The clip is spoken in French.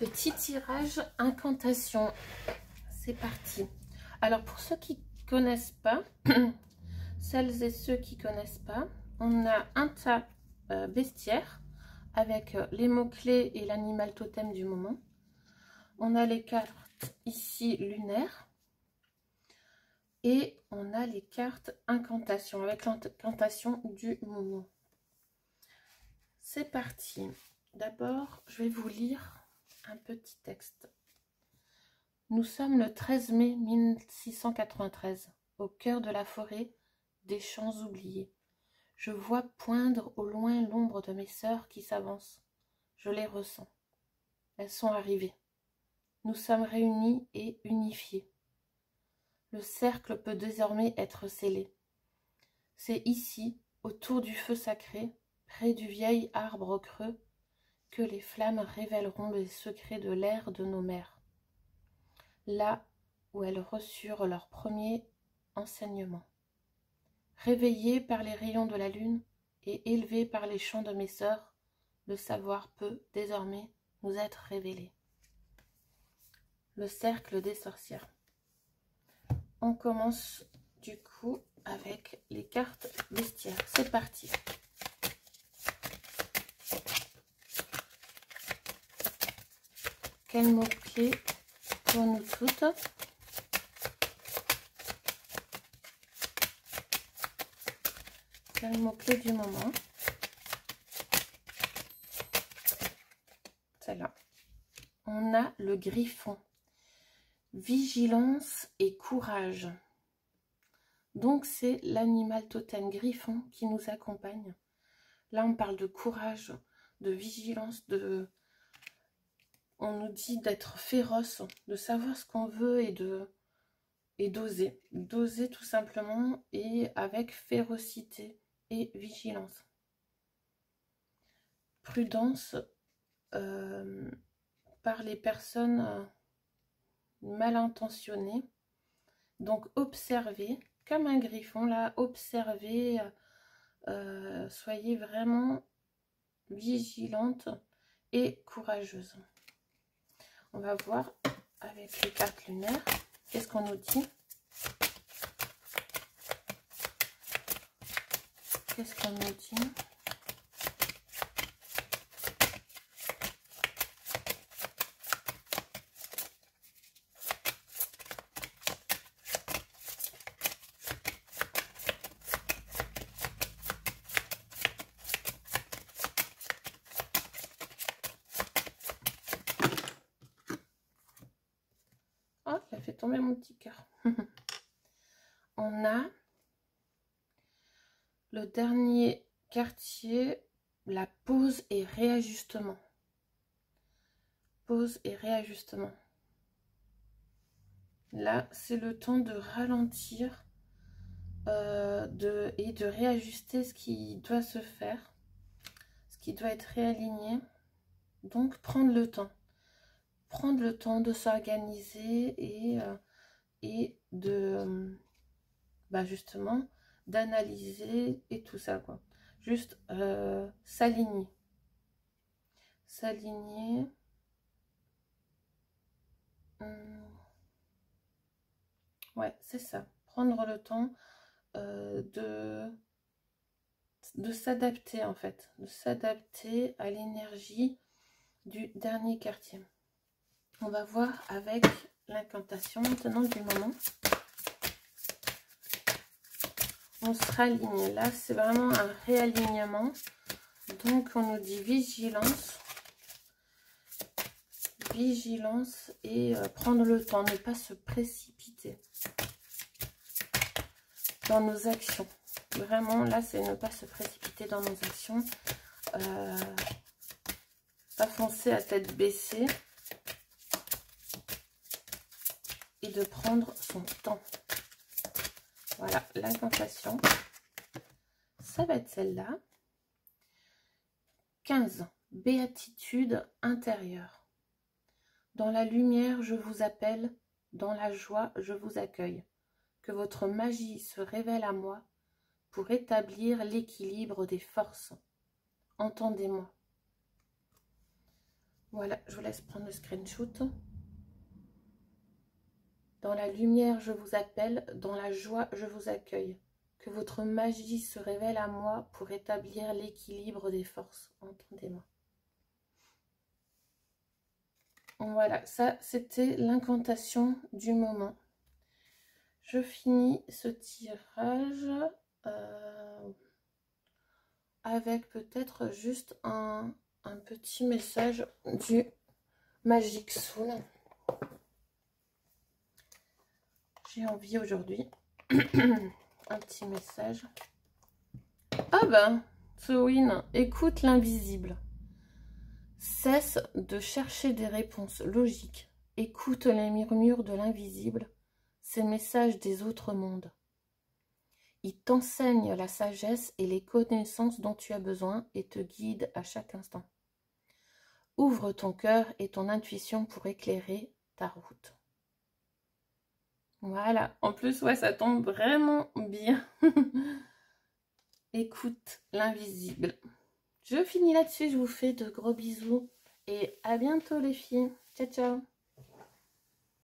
Petit tirage incantation. C'est parti. Alors pour ceux qui connaissent pas, celles et ceux qui connaissent pas, on a un tas bestiaire avec les mots-clés et l'animal totem du moment. On a les cartes ici lunaires. Et on a les cartes incantation avec l'incantation du moment. C'est parti. D'abord, je vais vous lire un petit texte. Nous sommes le 13 mai 1693, au cœur de la forêt des champs oubliés. Je vois poindre au loin l'ombre de mes sœurs qui s'avancent. Je les ressens. Elles sont arrivées. Nous sommes réunis et unifiés. Le cercle peut désormais être scellé. C'est ici, autour du feu sacré, près du vieil arbre creux, que les flammes révéleront les secrets de l'ère de nos mères. Là où elles reçurent leur premier enseignement. Réveillées par les rayons de la lune et élevées par les chants de mes sœurs, le savoir peut désormais nous être révélé. Le cercle des sorcières. On commence du coup avec les cartes bestiaires. C'est parti. Quel mot-clé pour nous toutes? Quel mot-clé du moment? Celle-là. On a le griffon. Vigilance et courage. Donc c'est l'animal totem griffon qui nous accompagne. Là on parle de courage, de vigilance, on nous dit d'être féroce, de savoir ce qu'on veut et d'oser. D'oser tout simplement et avec férocité et vigilance. Prudence par les personnes mal intentionnées. Donc observez, comme un griffon là, observez, soyez vraiment vigilante et courageuse. On va voir avec les cartes lunaires, qu'est-ce qu'on nous dit? Qu'est-ce qu'on nous dit? Oh, il a fait tomber mon petit cœur. On a le dernier quartier, la pause et réajustement. Pause et réajustement. Là, c'est le temps de ralentir et de réajuster ce qui doit se faire, ce qui doit être réaligné. Donc, prendre le temps. Prendre le temps de s'organiser et de, justement, d'analyser et tout ça, quoi. Juste s'aligner. S'aligner. Ouais, c'est ça. Prendre le temps de s'adapter, en fait. De s'adapter à l'énergie du dernier quartier. On va voir avec l'incantation maintenant du moment. On se raligne. Là, c'est vraiment un réalignement. Donc, on nous dit vigilance. Vigilance et prendre le temps, ne pas se précipiter dans nos actions. Vraiment, là, c'est ne pas se précipiter dans nos actions. Pas foncer à tête baissée. Et de prendre son temps. Voilà, l'incantation. Ça va être celle-là. 15. Béatitude intérieure. Dans la lumière, je vous appelle. Dans la joie, je vous accueille. Que votre magie se révèle à moi pour établir l'équilibre des forces. Entendez-moi. Voilà, je vous laisse prendre le screenshot. Dans la lumière, je vous appelle. Dans la joie, je vous accueille. Que votre magie se révèle à moi pour établir l'équilibre des forces. Entendez-moi. Voilà, ça c'était l'incantation du moment. Je finis ce tirage avec peut-être juste un petit message du Magic Soul. J'ai envie aujourd'hui. Un petit message. Ah ben, Sowin, écoute l'invisible. Cesse de chercher des réponses logiques. Écoute les murmures de l'invisible, ces messages des autres mondes. Il t'enseigne la sagesse et les connaissances dont tu as besoin et te guide à chaque instant. Ouvre ton cœur et ton intuition pour éclairer ta route. Voilà, en plus, ouais, ça tombe vraiment bien. Écoute l'invisible. Je finis là-dessus, je vous fais de gros bisous et à bientôt les filles. Ciao, ciao.